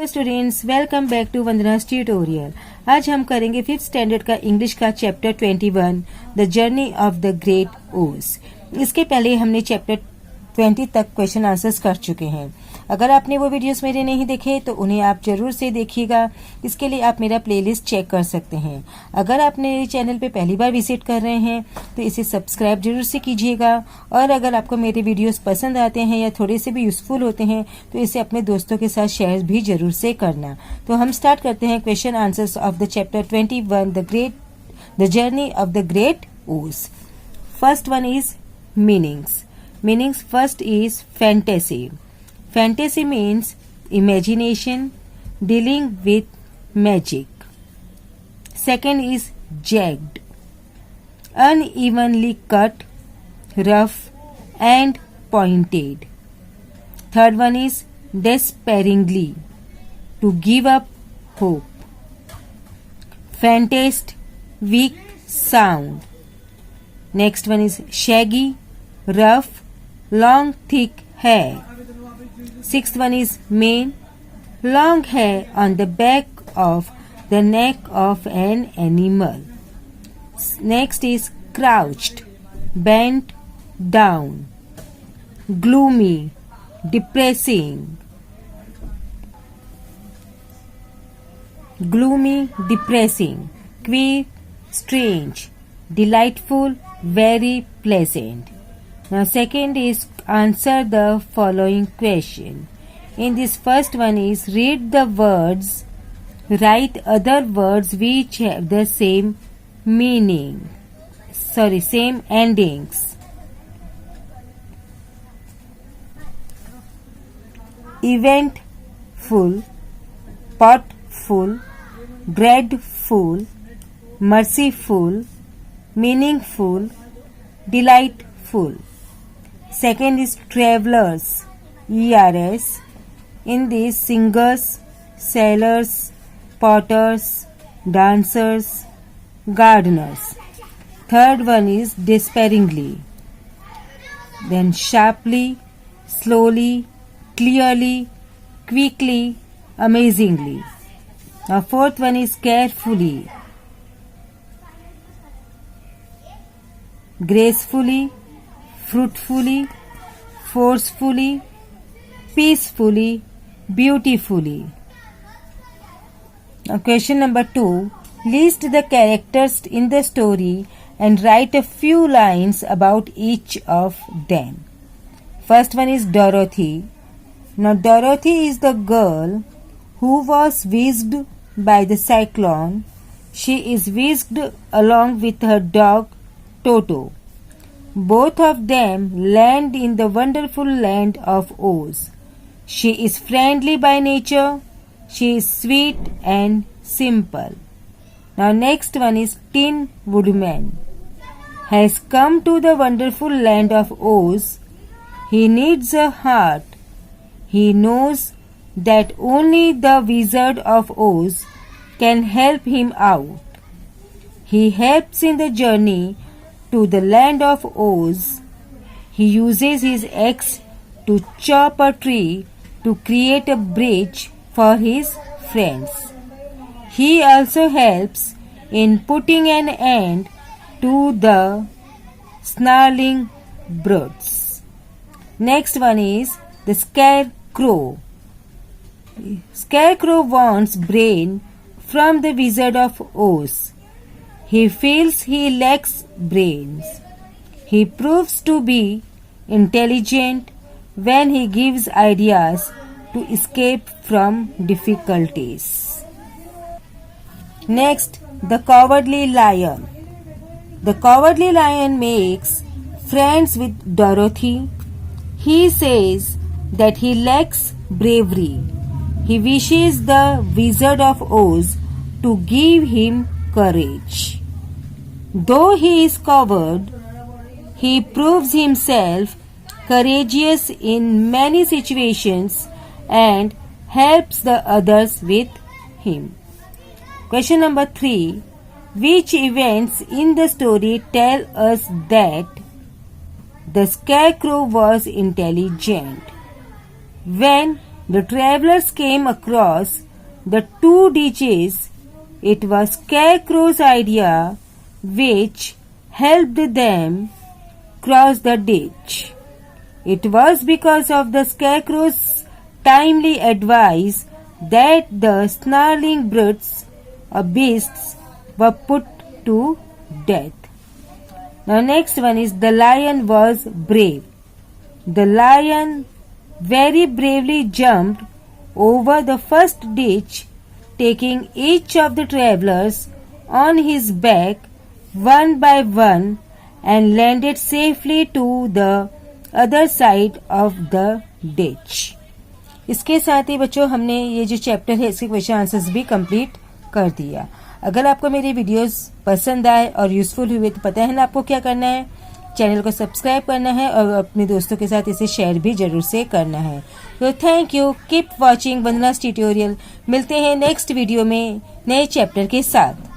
Hello students, welcome back to Vandana's tutorial. आज हम करेंगे 5th स्टैंडर्ड का इंग्लिश का chapter 21 the journey of the great Oz. इसके पहले हमने चैप्टर 20 तक क्वेश्चन आंसर्स कर चुके हैं। अगर आपने वो वीडियोस मेरे नहीं देखे तो उन्हें आप जरूर से देखिएगा। इसके लिए आप मेरा प्लेलिस्ट चेक कर सकते हैं। अगर आप मेरे चैनल पे पहली बार विजिट कर रहे हैं तो इसे सब्सक्राइब जरूर से कीजिएगा। और अगर आपको मेरे वीडियोस पसंद आते हैं या थोड़े से भी यूजफुल होते हैं तो इसे अपने दोस्तों के साथ शेयर भी जरूर से करना। तो हम स्टार्ट करते हैं question answers of the chapter 21 the journey of the great Oz. First one is meanings. First is fantasy. Fantasy means imagination dealing with magic. Second is jagged, unevenly cut, rough and pointed. Third one is despairingly, to give up hope. Fantast, weak sound. Next one is shaggy, rough, long thick hair. Sixth one is mane, long hair on the back of the neck of an animal. Next is crouched, bent down, gloomy, depressing. Queer, strange, delightful, very pleasant. Now second is answer the following question. In this first one is read the words, write other words which have the same endings. Eventful, potful, dreadful, merciful, meaningful, delightful. Second is travelers, ERS. In this singers, sailors, potters, dancers, gardeners. Third one is despairingly. Then sharply, slowly, clearly, quickly, amazingly. Now fourth one is carefully, gracefully, fruitfully, forcefully, peacefully, beautifully. Now question number 2. List the characters in the story and write a few lines about each of them. First one is Dorothy. Now Dorothy is the girl who was whisked by the cyclone. She is whisked along with her dog Toto. Both of them land in the wonderful land of Oz. She is friendly by nature. She is sweet and simple. Now next one is Tin Woodman. Has come to the wonderful land of Oz. He needs a heart. He knows that only the Wizard of Oz can help him out. He helps in the journey to the land of Oz. He uses his axe to chop a tree to create a bridge for his friends. He also helps in putting an end to the snarling brutes. Next one is the Scarecrow. Scarecrow wants brain from the Wizard of Oz. He feels he lacks brains. He proves to be intelligent when he gives ideas to escape from difficulties. Next, the Cowardly Lion. The Cowardly Lion makes friends with Dorothy. He says that he lacks bravery. He wishes the Wizard of Oz to give him courage. Though he is coward, he proves himself courageous in many situations and helps the others with him. Question number 3. Which events in the story tell us that the Scarecrow was intelligent? When the travelers came across the two ditches. It was Scarecrow's idea which helped them cross the ditch. It was because of the Scarecrow's timely advice that the snarling brutes or beasts were put to death. Now next one is the lion was brave. The lion very bravely jumped over the first ditch, taking each of the travelers on his back one by one, and landed safely to the other side of the ditch. इसके साथ ही बच्चों हमने ये जो chapter है इसके question answers भी complete कर दिया। अगर आपको मेरी वीडियोस पसंद आए और यूजफुल हुए तो पता है ना आपको क्या करना है, चैनल को सब्सक्राइब करना है और अपने दोस्तों के साथ इसे शेयर भी जरूर से करना है। तो thank you, keep watching Vandana's tutorial. मिलते हैं नेक्स्ट वीडियो में नए चैप्टर के साथ।